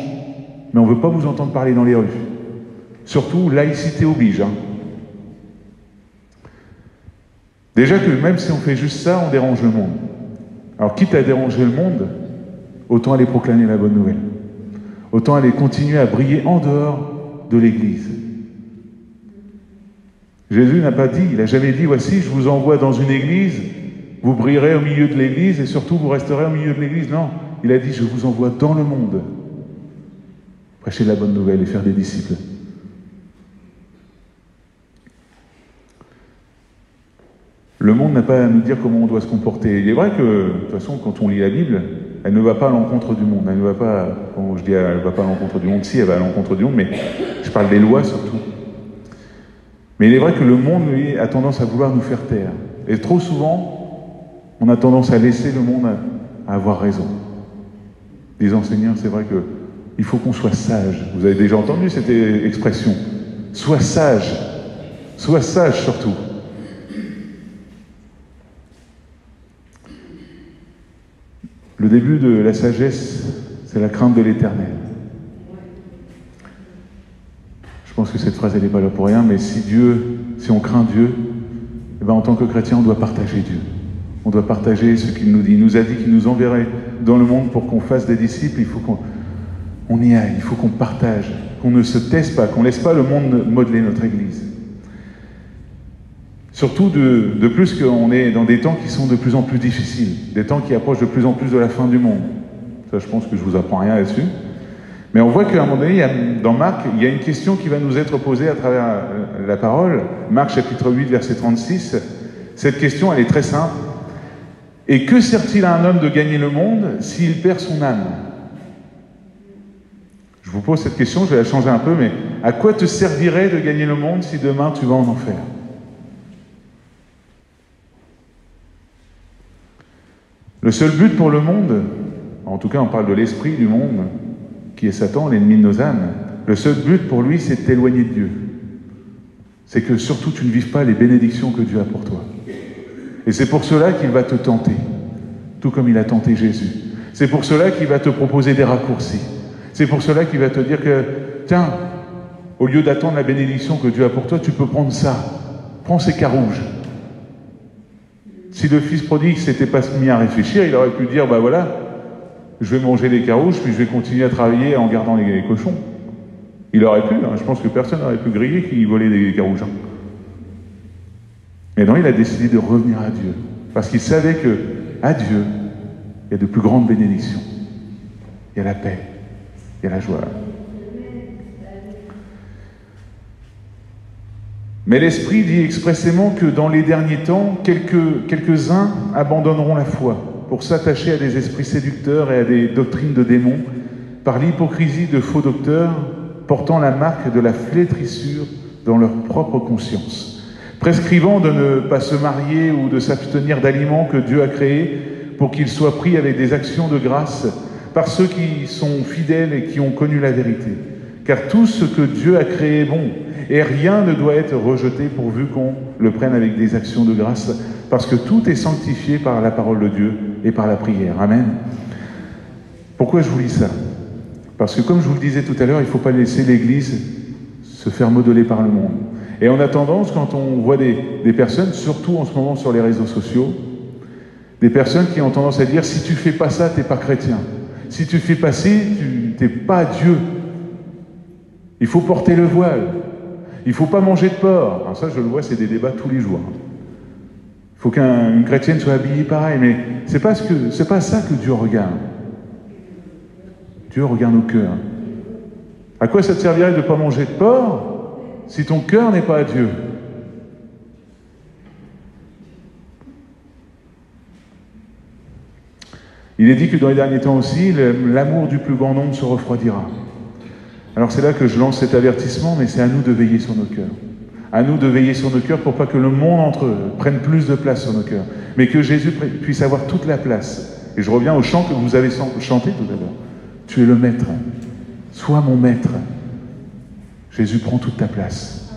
mais on ne veut pas vous entendre parler dans les rues. Surtout, laïcité oblige. Hein. Déjà que même si on fait juste ça, on dérange le monde. Alors, quitte à déranger le monde, autant aller proclamer la bonne nouvelle. Autant aller continuer à briller en dehors de l'Église. Jésus n'a pas dit, il n'a jamais dit, voici, je vous envoie dans une église, vous brillerez au milieu de l'église et surtout vous resterez au milieu de l'église. Non, il a dit, je vous envoie dans le monde. Prêcher la bonne nouvelle et faire des disciples. Le monde n'a pas à nous dire comment on doit se comporter. Il est vrai que, de toute façon, quand on lit la Bible, elle ne va pas à l'encontre du monde. Elle ne va pas, quand je dis elle ne va pas à l'encontre du monde, si, elle va à l'encontre du monde, mais je parle des lois surtout. Mais il est vrai que le monde, lui, a tendance à vouloir nous faire taire. Et trop souvent, on a tendance à laisser le monde à avoir raison. Disant, Seigneur, c'est vrai qu'il faut qu'on soit sage. Vous avez déjà entendu cette expression. Sois sage. Sois sage surtout. Le début de la sagesse, c'est la crainte de l'Éternel. Je pense que cette phrase, elle n'est pas là pour rien, mais si on craint Dieu, eh ben, en tant que chrétien, on doit partager Dieu. On doit partager ce qu'il nous dit. Il nous a dit qu'il nous enverrait dans le monde pour qu'on fasse des disciples. Il faut qu'on y aille, il faut qu'on partage, qu'on ne se taise pas, qu'on ne laisse pas le monde modeler notre Église. Surtout de plus qu'on est dans des temps qui sont de plus en plus difficiles, des temps qui approchent de plus en plus de la fin du monde. Ça, je pense que je vous apprends rien là-dessus. Mais on voit qu'à un moment donné, dans Marc, il y a une question qui va nous être posée à travers la parole. Marc chapitre 8, verset 36. Cette question, elle est très simple. Et que sert-il à un homme de gagner le monde s'il perd son âme? Je vous pose cette question, je vais la changer un peu, mais à quoi te servirait de gagner le monde si demain tu vas en enfer? Le seul but pour le monde, en tout cas on parle de l'esprit du monde, qui est Satan, l'ennemi de nos âmes, le seul but pour lui, c'est de t'éloigner de Dieu. C'est que surtout tu ne vives pas les bénédictions que Dieu a pour toi. Et c'est pour cela qu'il va te tenter, tout comme il a tenté Jésus. C'est pour cela qu'il va te proposer des raccourcis. C'est pour cela qu'il va te dire que, tiens, au lieu d'attendre la bénédiction que Dieu a pour toi, tu peux prendre ça. Prends ces carouges. Si le fils prodigue s'était pas mis à réfléchir, il aurait pu dire, bah voilà, je vais manger les carouges, puis je vais continuer à travailler en gardant les cochons. Il aurait pu, hein, je pense que personne n'aurait pu griller qu'il volait des carouges. Mais non, il a décidé de revenir à Dieu, parce qu'il savait que, à Dieu, il y a de plus grandes bénédictions. Il y a la paix, il y a la joie. Mais l'Esprit dit expressément que dans les derniers temps, quelques-uns abandonneront la foi pour s'attacher à des esprits séducteurs et à des doctrines de démons par l'hypocrisie de faux docteurs portant la marque de la flétrissure dans leur propre conscience, prescrivant de ne pas se marier ou de s'abstenir d'aliments que Dieu a créés pour qu'ils soient pris avec des actions de grâce par ceux qui sont fidèles et qui ont connu la vérité. Car tout ce que Dieu a créé est bon, et rien ne doit être rejeté pourvu qu'on le prenne avec des actions de grâce, parce que tout est sanctifié par la parole de Dieu et par la prière. Amen. Pourquoi je vous lis ça? Parce que comme je vous le disais tout à l'heure, il ne faut pas laisser l'Église se faire modeler par le monde. Et on a tendance, quand on voit des personnes, surtout en ce moment sur les réseaux sociaux, des personnes qui ont tendance à dire, si tu fais pas ça, tu n'es pas chrétien. Si tu fais pas ci, tu n'es pas Dieu. Il faut porter le voile. Il ne faut pas manger de porc. Alors ça, je le vois, c'est des débats tous les jours. Il faut qu'une chrétienne soit habillée pareil, mais c'est pas ça que Dieu regarde. Dieu regarde nos cœurs. À quoi ça te servirait de ne pas manger de porc si ton cœur n'est pas à Dieu? Il est dit que dans les derniers temps aussi, l'amour du plus grand nombre se refroidira. Alors c'est là que je lance cet avertissement, mais c'est à nous de veiller sur nos cœurs. À nous de veiller sur nos cœurs pour pas que le monde entre eux prenne plus de place sur nos cœurs, mais que Jésus puisse avoir toute la place. Et je reviens au chant que vous avez chanté tout à l'heure. Tu es le maître. Sois mon maître. Jésus prend toute ta place.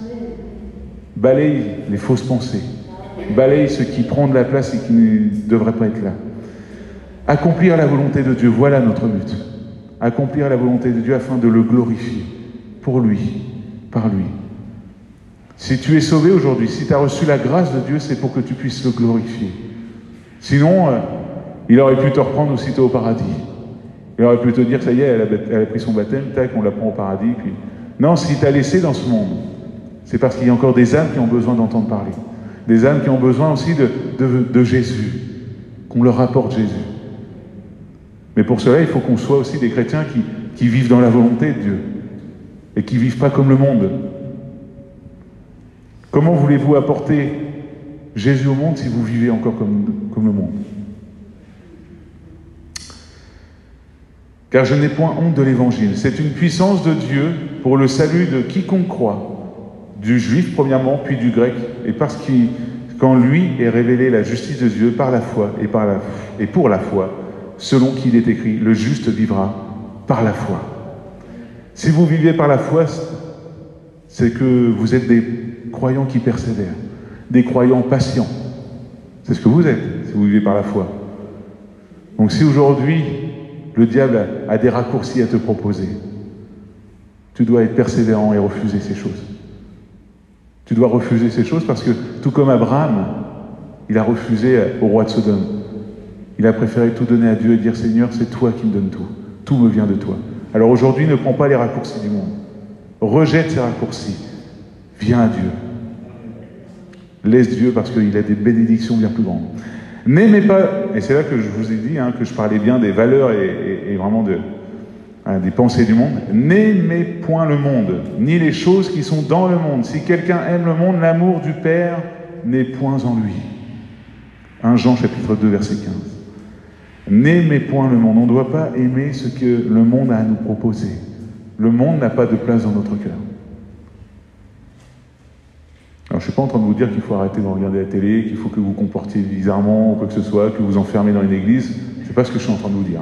Balaye les fausses pensées. Balaye ce qui prend de la place et qui ne devrait pas être là. Accomplir la volonté de Dieu, voilà notre but. Accomplir la volonté de Dieu afin de le glorifier, pour lui, par lui. Si tu es sauvé aujourd'hui, si tu as reçu la grâce de Dieu, c'est pour que tu puisses le glorifier. Sinon, il aurait pu te reprendre aussitôt au paradis. Il aurait pu te dire, ça y est, elle a pris son baptême, tac, on la prend au paradis. Puis... Non, s'il t'a laissé dans ce monde, c'est parce qu'il y a encore des âmes qui ont besoin d'entendre parler. Des âmes qui ont besoin aussi de Jésus, qu'on leur apporte Jésus. Mais pour cela, il faut qu'on soit aussi des chrétiens qui vivent dans la volonté de Dieu et qui ne vivent pas comme le monde. Comment voulez-vous apporter Jésus au monde si vous vivez encore comme le monde? Car je n'ai point honte de l'Évangile. C'est une puissance de Dieu pour le salut de quiconque croit, du juif premièrement, puis du grec, et parce qu'en lui est révélée la justice de Dieu par la foi et pour la foi, selon qu'il est écrit, le juste vivra par la foi. Si vous vivez par la foi, c'est que vous êtes des croyants qui persévèrent, des croyants patients. C'est ce que vous êtes, si vous vivez par la foi. Donc si aujourd'hui, le diable a des raccourcis à te proposer, tu dois être persévérant et refuser ces choses. Tu dois refuser ces choses parce que, tout comme Abraham, il a refusé au roi de Sodome. Il a préféré tout donner à Dieu et dire, Seigneur, c'est toi qui me donnes tout. Tout me vient de toi. Alors aujourd'hui, ne prends pas les raccourcis du monde. Rejette ces raccourcis. Viens à Dieu. Laisse Dieu parce qu'il a des bénédictions bien plus grandes. N'aimez pas, et c'est là que je vous ai dit que je parlais bien des valeurs et vraiment des pensées du monde. N'aimez point le monde, ni les choses qui sont dans le monde. Si quelqu'un aime le monde, l'amour du Père n'est point en lui. 1 Jean chapitre 2 verset 15. N'aimez point le monde. On ne doit pas aimer ce que le monde a à nous proposer. Le monde n'a pas de place dans notre cœur. Alors, je ne suis pas en train de vous dire qu'il faut arrêter de regarder la télé, qu'il faut que vous vous comportiez bizarrement ou quoi que ce soit, que vous vous enfermez dans une église. Ce n'est pas ce que je suis en train de vous dire.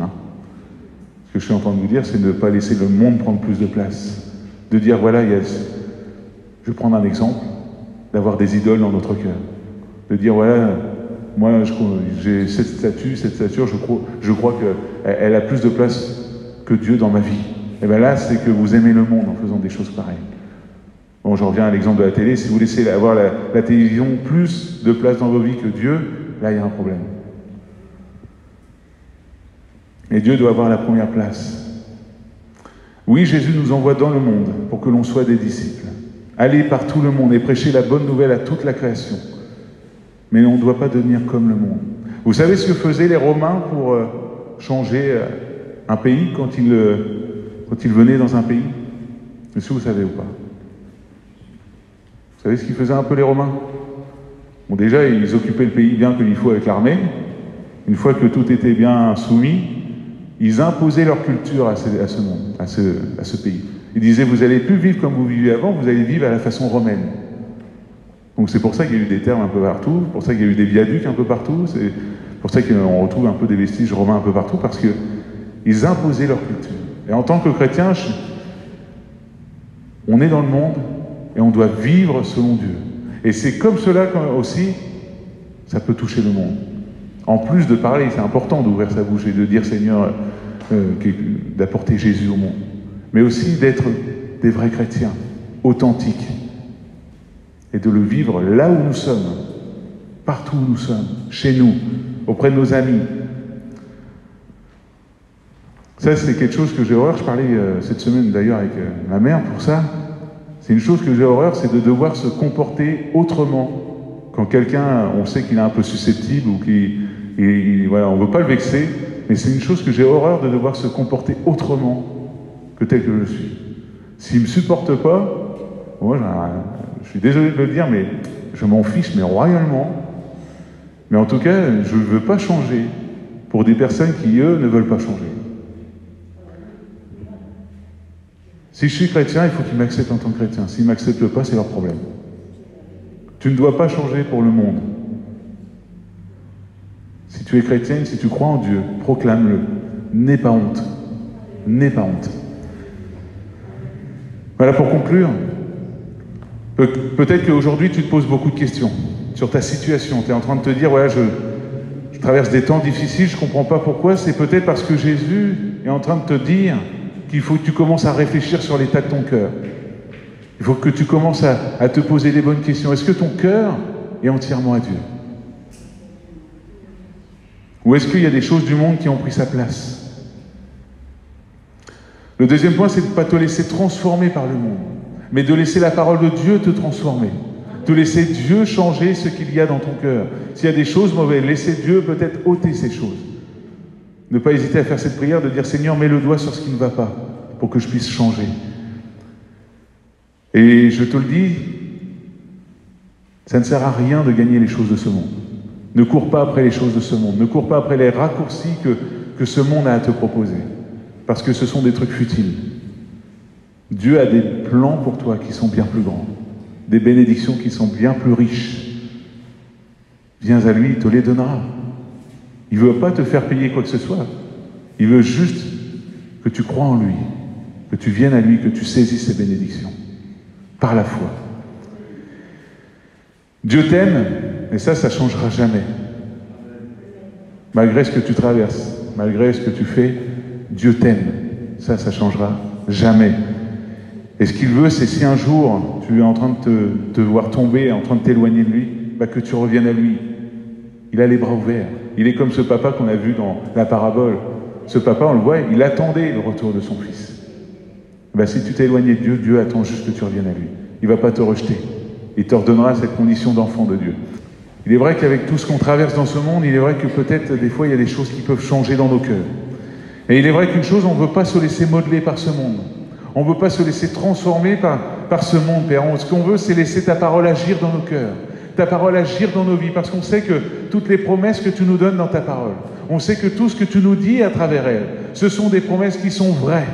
Ce que je suis en train de vous dire, c'est de ne pas laisser le monde prendre plus de place. De dire, voilà, je vais prendre un exemple, d'avoir des idoles dans notre cœur. De dire, voilà, moi, j'ai cette stature, je crois qu'elle a plus de place que Dieu dans ma vie. Et bien là, c'est que vous aimez le monde en faisant des choses pareilles. Bon, je reviens à l'exemple de la télé. Si vous laissez avoir la télévision plus de place dans vos vies que Dieu, là, il y a un problème. Et Dieu doit avoir la première place. Oui, Jésus nous envoie dans le monde pour que l'on soit des disciples. Allez par tout le monde et prêchez la bonne nouvelle à toute la création. Mais on ne doit pas devenir comme le monde. Vous savez ce que faisaient les Romains pour changer un pays quand ils venaient dans un pays? Est-ce que vous savez ou pas? Vous savez ce qu'ils faisaient un peu les Romains? Bon, déjà, ils occupaient le pays bien comme il faut avec l'armée. Une fois que tout était bien soumis, ils imposaient leur culture à ce monde, à ce pays. Ils disaient, vous n'allez plus vivre comme vous viviez avant, vous allez vivre à la façon romaine. Donc c'est pour ça qu'il y a eu des termes un peu partout, c'est pour ça qu'il y a eu des viaducs un peu partout, c'est pour ça qu'on retrouve un peu des vestiges romains un peu partout, parce qu'ils imposaient leur culture. Et en tant que chrétien, on est dans le monde, et on doit vivre selon Dieu. Et c'est comme cela aussi, ça peut toucher le monde. En plus de parler, c'est important d'ouvrir sa bouche et de dire Seigneur, d'apporter Jésus au monde. Mais aussi d'être des vrais chrétiens, authentiques. Et de le vivre là où nous sommes, partout où nous sommes, chez nous, auprès de nos amis. Ça, c'est quelque chose que j'ai horreur. Je parlais cette semaine d'ailleurs avec ma mère pour ça. C'est une chose que j'ai horreur, c'est de devoir se comporter autrement. Quand quelqu'un, on sait qu'il est un peu susceptible ou voilà, on ne veut pas le vexer, mais c'est une chose que j'ai horreur de devoir se comporter autrement que tel que je suis. S'il ne me supporte pas, moi, je suis désolé de le dire, mais je m'en fiche, mais royalement. Mais en tout cas, je ne veux pas changer pour des personnes qui, eux, ne veulent pas changer. Si je suis chrétien, il faut qu'ils m'acceptent en tant que chrétien. S'ils ne m'acceptent pas, c'est leur problème. Tu ne dois pas changer pour le monde. Si tu es chrétienne, si tu crois en Dieu, proclame-le. N'aie pas honte. N'aie pas honte. Voilà, pour conclure, peut-être qu'aujourd'hui tu te poses beaucoup de questions sur ta situation. Tu es en train de te dire, voilà, je traverse des temps difficiles, je ne comprends pas pourquoi. C'est peut-être parce que Jésus est en train de te dire qu'il faut que tu commences à réfléchir sur l'état de ton cœur. Il faut que tu commences à te poser les bonnes questions. Est-ce que ton cœur est entièrement à Dieu? Ou est-ce qu'il y a des choses du monde qui ont pris sa place? Le deuxième point, c'est de ne pas te laisser transformer par le monde, mais de laisser la parole de Dieu te transformer. De laisser Dieu changer ce qu'il y a dans ton cœur. S'il y a des choses mauvaises, laissez Dieu peut-être ôter ces choses. Ne pas hésiter à faire cette prière, de dire « Seigneur, mets le doigt sur ce qui ne va pas, pour que je puisse changer. » Et je te le dis, ça ne sert à rien de gagner les choses de ce monde. Ne cours pas après les choses de ce monde. Ne cours pas après les raccourcis que ce monde a à te proposer. Parce que ce sont des trucs futiles. Dieu a des plans pour toi qui sont bien plus grands. Des bénédictions qui sont bien plus riches. Viens à lui, il te les donnera. Il ne veut pas te faire payer quoi que ce soit. Il veut juste que tu crois en lui, que tu viennes à lui, que tu saisisses ses bénédictions. Par la foi. Dieu t'aime, et ça ne changera jamais. Malgré ce que tu traverses, malgré ce que tu fais, Dieu t'aime. Ça ne changera jamais. Et ce qu'il veut, c'est si un jour tu es en train de te voir tomber, en train de t'éloigner de lui, que tu reviennes à lui. Il a les bras ouverts. Il est comme ce papa qu'on a vu dans la parabole. Ce papa, on le voit, il attendait le retour de son fils. Si tu t'es éloigné de Dieu, Dieu attend juste que tu reviennes à lui. Il ne va pas te rejeter. Il te redonnera cette condition d'enfant de Dieu. Il est vrai qu'avec tout ce qu'on traverse dans ce monde, il est vrai que peut-être des fois il y a des choses qui peuvent changer dans nos cœurs. Et il est vrai qu'une chose, on ne veut pas se laisser modeler par ce monde. On ne veut pas se laisser transformer par ce monde, Père. Ce qu'on veut, c'est laisser ta parole agir dans nos cœurs. Ta parole agir dans nos vies, parce qu'on sait que toutes les promesses que tu nous donnes dans ta parole, on sait que tout ce que tu nous dis à travers elle, ce sont des promesses qui sont vraies,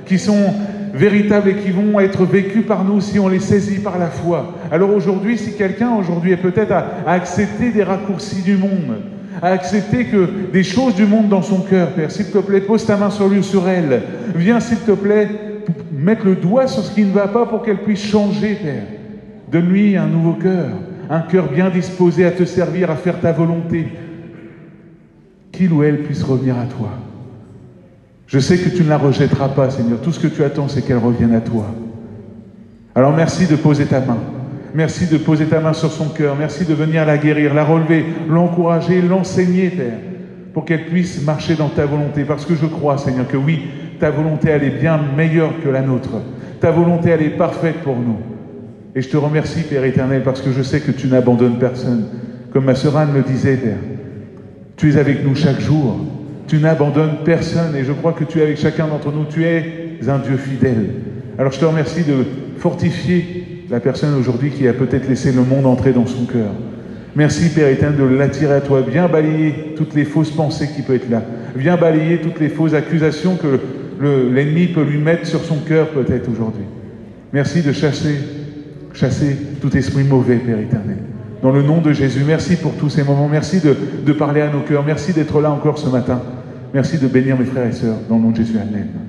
qui sont véritables et qui vont être vécues par nous si on les saisit par la foi. Alors aujourd'hui, si quelqu'un aujourd'hui est peut-être à accepter des raccourcis du monde, à accepter que des choses du monde dans son cœur, Père, s'il te plaît, pose ta main sur lui ou sur elle. Viens, s'il te plaît, mettre le doigt sur ce qui ne va pas pour qu'elle puisse changer, Père. Donne-lui un nouveau cœur, un cœur bien disposé à te servir, à faire ta volonté. Qu'il ou elle puisse revenir à toi. Je sais que tu ne la rejetteras pas, Seigneur. Tout ce que tu attends, c'est qu'elle revienne à toi. Alors merci de poser ta main. Merci de poser ta main sur son cœur. Merci de venir la guérir, la relever, l'encourager, l'enseigner, Père, pour qu'elle puisse marcher dans ta volonté. Parce que je crois, Seigneur, que oui, ta volonté, elle est bien meilleure que la nôtre. Ta volonté, elle est parfaite pour nous. Et je te remercie, Père éternel, parce que je sais que tu n'abandonnes personne. Comme ma sœur Anne le disait, Père, tu es avec nous chaque jour. Tu n'abandonnes personne et je crois que tu es avec chacun d'entre nous. Tu es un Dieu fidèle. Alors je te remercie de fortifier la personne aujourd'hui qui a peut-être laissé le monde entrer dans son cœur. Merci, Père éternel, de l'attirer à toi. Viens balayer toutes les fausses pensées qui peuvent être là. Viens balayer toutes les fausses accusations que l'ennemi peut lui mettre sur son cœur peut-être aujourd'hui. Merci de chasser tout esprit mauvais, Père éternel. Dans le nom de Jésus, merci pour tous ces moments. Merci de parler à nos cœurs. Merci d'être là encore ce matin. Merci de bénir mes frères et sœurs. Dans le nom de Jésus, amen.